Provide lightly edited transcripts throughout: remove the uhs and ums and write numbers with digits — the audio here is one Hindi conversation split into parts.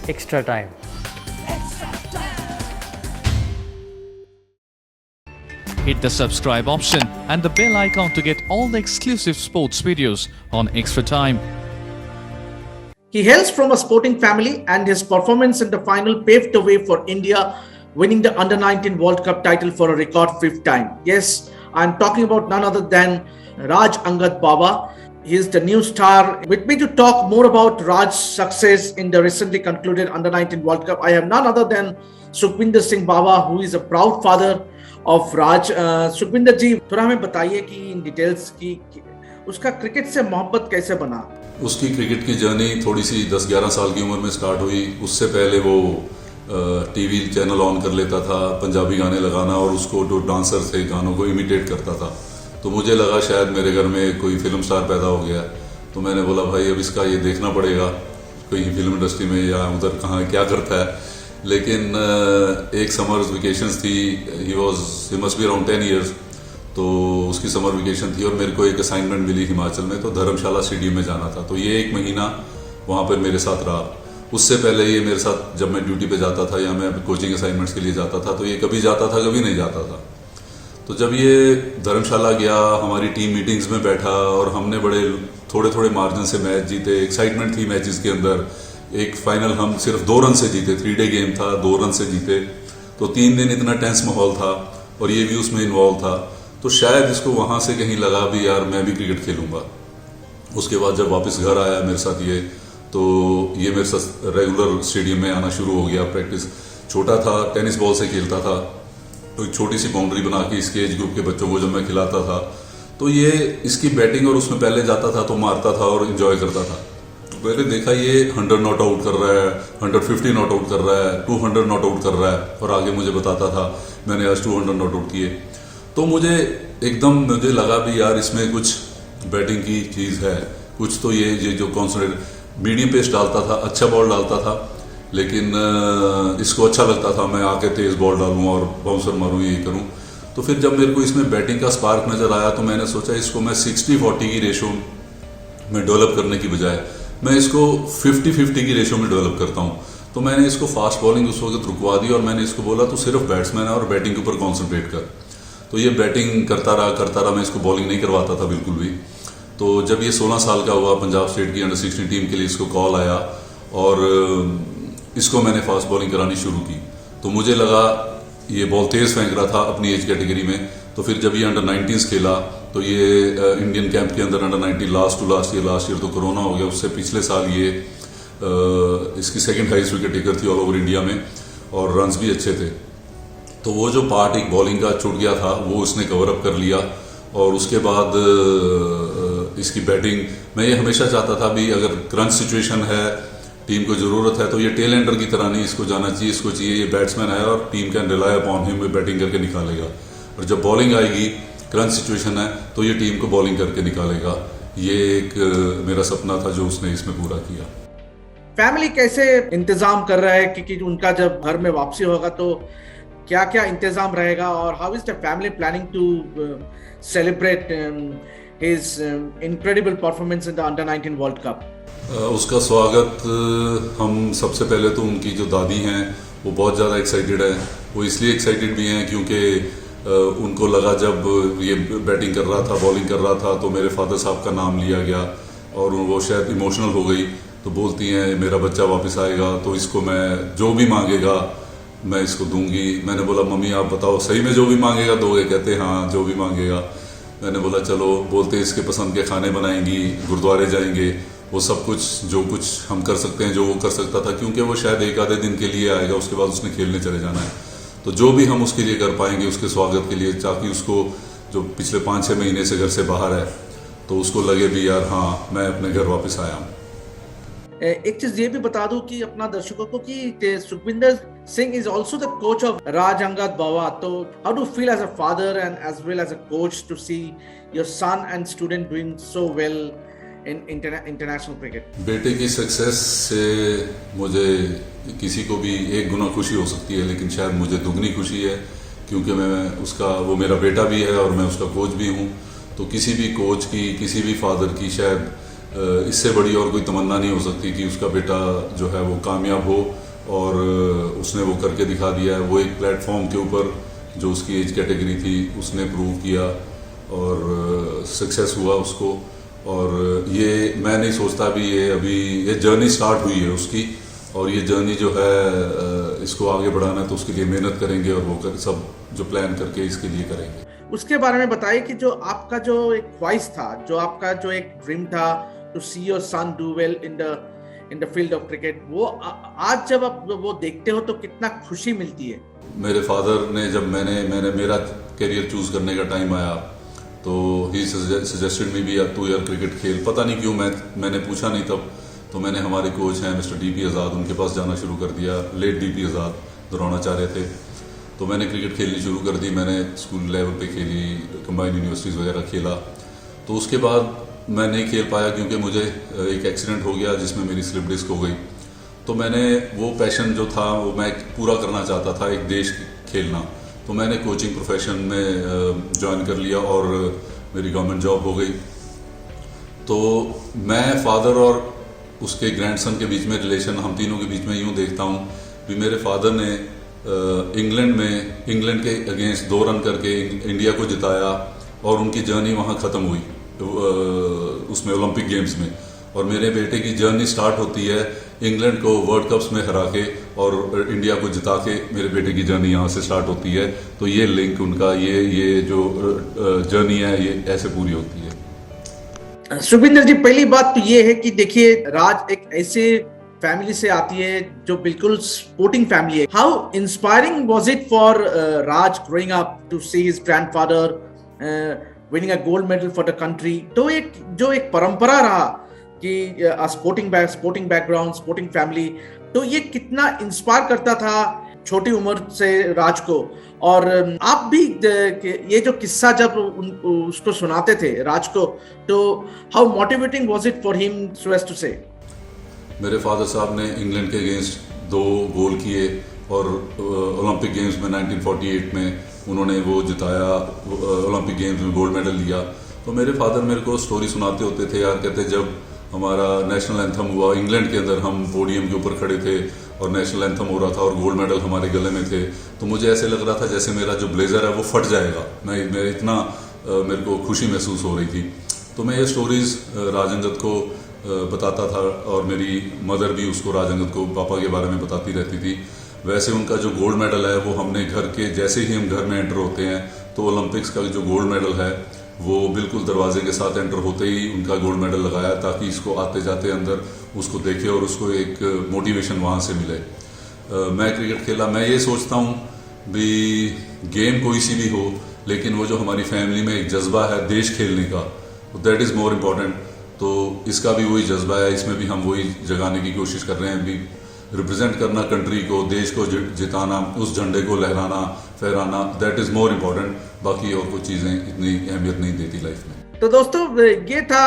extra time. Hit the subscribe option and the bell icon to get all the exclusive sports videos on Extra Time. He hails from a sporting family, and his performance in the final paved the way for India winning the Under-19 World Cup title for a record fifth time. Yes, I'm talking about none other than Raj Angad Baba. He is the new star. With me to talk more about Raj's success in the recently concluded Under-19 World Cup, I have none other than Sukhvinder Singh Baba, who is a proud father of Raj. Sukhvinder जी, थोड़ा हमें बताइए कि इन डिटेल्स की उसका क्रिकेट से मोहब्बत कैसे बना। उसकी क्रिकेट की जर्नी थोड़ी सी 10-11 साल की उम्र में स्टार्ट हुई। उससे पहले वो टीवी चैनल ऑन कर लेता था, पंजाबी गाने लगाना, और उसको जो डांसर थे गानों को इमिटेट करता था। तो मुझे लगा शायद मेरे घर में कोई फिल्म स्टार पैदा हो गया। तो मैंने बोला भाई अब इसका ये देखना पड़ेगा कहीं फिल्म इंडस्ट्री में या उधर कहाँ क्या करता है। लेकिन एक समर वेकेशंस थी, he must be around 10 years, तो उसकी समर वेकेशन थी और मेरे को एक असाइनमेंट मिली हिमाचल में, तो धर्मशाला स्टेडियम में जाना था। तो ये 1 महीना वहाँ पर मेरे साथ रहा। उससे पहले ये मेरे साथ जब मैं ड्यूटी पे जाता था या मैं कोचिंग असाइनमेंट्स के लिए जाता था, तो ये कभी जाता था कभी नहीं जाता था। तो जब ये धर्मशाला गया, हमारी टीम मीटिंग्स में बैठा और हमने बड़े थोड़े थोड़े मार्जिन से मैच जीते। एक्साइटमेंट थी मैचेस के अंदर। एक फाइनल हम सिर्फ 2 रन से जीते, 3 डे गेम था, 2 रन से जीते। तो 3 दिन इतना टेंस माहौल था और ये भी उसमें इन्वॉल्व था। तो शायद इसको वहां से कहीं लगा भी यार मैं भी क्रिकेट खेलूंगा। उसके बाद जब वापस घर आया मेरे साथ ये, तो ये मेरे साथ रेगुलर स्टेडियम में आना शुरू हो गया। प्रैक्टिस छोटा था, टेनिस बॉल से खेलता था, तो एक छोटी सी बाउंड्री बना के इसके एज ग्रुप के बच्चों को जब मैं खिलाता था, तो ये इसकी बैटिंग और उसमें पहले जाता था तो मारता था और एंजॉय करता था। तो मैंने देखा ये 100 नॉट आउट कर रहा है, 150 नॉट आउट कर रहा है, 200 नॉट आउट कर रहा है, और आगे मुझे बताता था मैंने आज 200 नॉट आउट किए। तो मुझे लगा भी यार इसमें कुछ बैटिंग की चीज है, कुछ तो ये जो कॉन्सनट्रेट मीडियम पेस डालता था, अच्छा बॉल डालता था, लेकिन इसको अच्छा लगता था मैं आके तेज बॉल डालूं और बाउंसर मारूं, यही करूं। तो फिर जब मेरे को इसमें बैटिंग का स्पार्क नजर आया, तो मैंने सोचा इसको मैं 60-40 की रेशो में डेवलप करने की बजाय मैं इसको 50-50 की रेशो में डेवलप करता हूं। तो मैंने इसको फास्ट बॉलिंग उस वक्त रुकवा दी और मैंने इसको बोला तू सिर्फ बैट्समैन है और बैटिंग के ऊपर कॉन्सेंट्रेट कर। तो ये बैटिंग करता रहा, मैं इसको बॉलिंग नहीं करवाता था बिल्कुल भी। तो जब ये 16 साल का हुआ, पंजाब स्टेट की अंडर 16 टीम के लिए इसको कॉल आया और इसको मैंने फास्ट बॉलिंग करानी शुरू की। तो मुझे लगा ये बॉल तेज फेंक रहा था अपनी एज कैटेगरी में। तो फिर जब ये अंडर 19s खेला, तो ये इंडियन कैंप के अंदर अंडर 19 लास्ट ईयर तो कोरोना हो गया, उससे पिछले साल ये इसकी सेकंड हाईएस्ट विकेट टेकर थी ऑल ओवर इंडिया में, और रन्स भी अच्छे थे। तो वो जो पार्ट एक बॉलिंग का छूट गया था वो उसने कवर अप कर लिया। और उसके बाद इसकी बैटिंग, मैं ये हमेशा चाहता था भी अगर क्रंच सिचुएशन है, टीम को जरूरत है, तो ये टेल एंडर की तरह नहीं इसको जाना चाहिए, इसको चाहिए ये बैट्समैन है और team can rely upon him, में बैटिंग करके निकालेगा। और जब बॉलिंग आएगी, क्रंच सिचुएशन है, तो ये टीम को बॉलिंग करके निकालेगा। ये एक मेरा सपना था जो उसने इसमें पूरा किया। फैमिली कैसे इंतजाम कर रहा है कि उनका जब घर में वापसी होगा तो क्या क्या इंतजाम रहेगा, और how is the family planning to celebrate his incredible performance in the under nineteen world cup? उसका स्वागत हम सबसे पहले तो उनकी जो दादी हैं वो बहुत ज़्यादा एक्साइटेड है। वो इसलिए एक्साइटेड भी हैं क्योंकि उनको लगा जब ये बैटिंग कर रहा था, बॉलिंग कर रहा था, तो मेरे फादर साहब का नाम लिया गया और वो शायद इमोशनल हो गई। तो बोलती हैं मेरा बच्चा वापस आएगा तो इसको मैं जो भी मांगेगा मैं इसको दूंगी। मैंने बोला मम्मी आप बताओ सही में जो भी मांगेगा दोगे? कहते हाँ जो भी मांगेगा। मैंने बोला चलो, बोलते इसके पसंद के खाने बनाएंगी, गुरुद्वारे जाएंगे, वो सब कुछ जो कुछ हम कर सकते हैं जो वो कर सकता था, क्योंकि वो शायद 1 आधे दिन के लिए आएगा, उसके बाद उसने खेलने चले जाना है। तो जो भी हम उसके लिए कर पाएंगे उसके स्वागत के लिए, ताकि उसको जो पिछले 5-6 महीने से घर से बाहर है तो उसको लगे भी यार हाँ मैं अपने घर वापस आया हूँ। एक चीज ये भी बता दूं कि अपना दर्शकों को कि Sukhwinder Singh is also the coach of Raj Angad Bawa. तो how do feel as a father and as well as a coach to see your son and student doing so well in international cricket? बेटे की सक्सेस से मुझे किसी को भी 1 गुना खुशी हो सकती है, लेकिन शायद मुझे दुगनी खुशी है क्योंकि वो मेरा बेटा भी है और मैं उसका कोच भी हूँ। तो किसी भी कोच की, किसी भी फादर की शायद इससे बड़ी और कोई तमन्ना नहीं हो सकती कि उसका बेटा जो है वो कामयाब हो, और उसने वो करके दिखा दिया है। वो एक प्लेटफॉर्म के ऊपर जो उसकी एज कैटेगरी थी उसने प्रूव किया और सक्सेस हुआ उसको। और ये मैं नहीं सोचता भी ये जर्नी स्टार्ट हुई है उसकी, और ये जर्नी जो है इसको आगे बढ़ाना है तो उसके लिए मेहनत करेंगे और वो सब जो प्लान करके इसके लिए करेंगे। उसके बारे में बताइए कि जो आपका जो एक ख्वाहिश था, जो आपका जो एक ड्रीम था to see your son do well in the field of cricket, वो आज जब आप वो देखते हो तो कितना खुशी मिलती है। मेरे फादर ने जब मैंने मेरा करियर चूज करने का टाइम आया तो ही सजेस्टेड मी भी तू यार क्रिकेट खेल। पता नहीं क्यों मैंने पूछा नहीं तब, तो मैंने हमारे कोच हैं मिस्टर डीपी आज़ाद, उनके पास जाना शुरू कर दिया। लेट डीपी आज़ाद द्रोणाचार्य थे, तो मैंने क्रिकेट खेलनी शुरू कर दी। मैंने स्कूल लेवल पे खेली, कंबाइंड यूनिवर्सिटीज़ वगैरह खेला। तो उसके बाद मैं नहीं खेल पाया क्योंकि मुझे एक एक्सीडेंट हो गया जिसमें मेरी स्लिप डिस्क हो गई। तो मैंने वो पैशन जो था वो मैं पूरा करना चाहता था, एक देश खेलना। तो मैंने कोचिंग प्रोफेशन में ज्वाइन कर लिया और मेरी गवर्नमेंट जॉब हो गई। तो मैं फादर और उसके ग्रैंडसन के बीच में रिलेशन, हम तीनों के बीच में यूँ देखता हूँ भी मेरे फादर ने इंग्लैंड के अगेंस्ट 2 रन करके इंडिया को जिताया और उनकी जर्नी वहाँ ख़त्म हुई उसमें ओलंपिक गेम्स में। और मेरे बेटे की जर्नी स्टार्ट होती है इंग्लैंड को वर्ल्ड कप्स में हरा के और इंडिया को जिता के। मेरे बेटे की जर्नी यहाँ से स्टार्ट होती है। तो ये लिंक उनका, ये जो जर्नी है ये ऐसे पूरी होती है। सुखविंदर जी, पहली बात तो ये है कि देखिए राज एक ऐसे फैमिली से आती है जो बिल्कुल स्पोर्टिंग फैमिली है। How inspiring was it for Raj growing up to see his grandfather winning a gold medal for the country? तो एक परंपरा रहा कि स्पोर्टिंग बैकग्राउंड, स्पोर्टिंग फैमिली, तो ये कितना इंस्पायर करता था छोटी उम्र से राज को। और आप भी ये जो किस्सा जब उसको सुनाते थे राज को, तो how motivating was it for him so as to say? मेरे फादर साहब ने इंग्लैंड के अगेंस्ट 2 गोल किए और ओलंपिक गेम्स में 1948 में उन्होंने वो जिताया, ओलंपिक गेम्स में गोल्ड मेडल लिया। तो मेरे फादर मेरे को स्टोरी सुनाते होते थे यार, कहते जब हमारा नेशनल एंथम हुआ इंग्लैंड के अंदर, हम पोडियम के ऊपर खड़े थे और नेशनल एंथम हो रहा था और गोल्ड मेडल हमारे गले में थे, तो मुझे ऐसे लग रहा था जैसे मेरा जो ब्लेजर है वो फट जाएगा। मैं इतना मेरे को खुशी महसूस हो रही थी। तो मैं ये स्टोरीज राजंगत को बताता था और मेरी मदर भी उसको राजंगत को पापा के बारे में बताती रहती थी। वैसे उनका जो गोल्ड मेडल है वो हमने घर के, जैसे ही हम घर में एंटर होते हैं तो ओलंपिक्स का जो गोल्ड मेडल है वो बिल्कुल दरवाजे के साथ एंटर होते ही उनका गोल्ड मेडल लगाया ताकि इसको आते जाते अंदर उसको देखे और उसको एक मोटिवेशन वहाँ से मिले। मैं क्रिकेट खेला, मैं ये सोचता हूँ भी गेम कोई सी भी हो, लेकिन वो जो हमारी फैमिली में एक जज्बा है देश खेलने का, दैट इज़ मोर इम्पॉर्टेंट। तो इसका भी वही जज्बा है, इसमें भी हम वही जगाने की कोशिश कर रहे हैं, भी रिप्रेजेंट करना कंट्री को, देश को जिताना, उस झंडे को लहराना फहराना, दैट इज़ मोर इम्पॉर्टेंट। बाकी और कोई चीज़ें इतनी अहमियत नहीं देती लाइफ में। तो दोस्तों ये था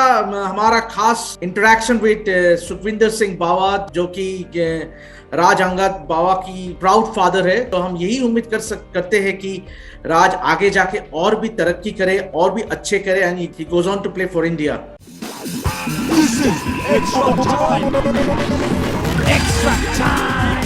हमारा खास इंटरेक्शन विद सुखविंदर सिंह बावा, जो कि राज अंगद बावा की प्राउड फादर है। तो हम यही उम्मीद करते हैं कि राज आगे जाके और भी तरक्की करे और भी अच्छे करे, and he goes on to play for India. Extra time! Extra time!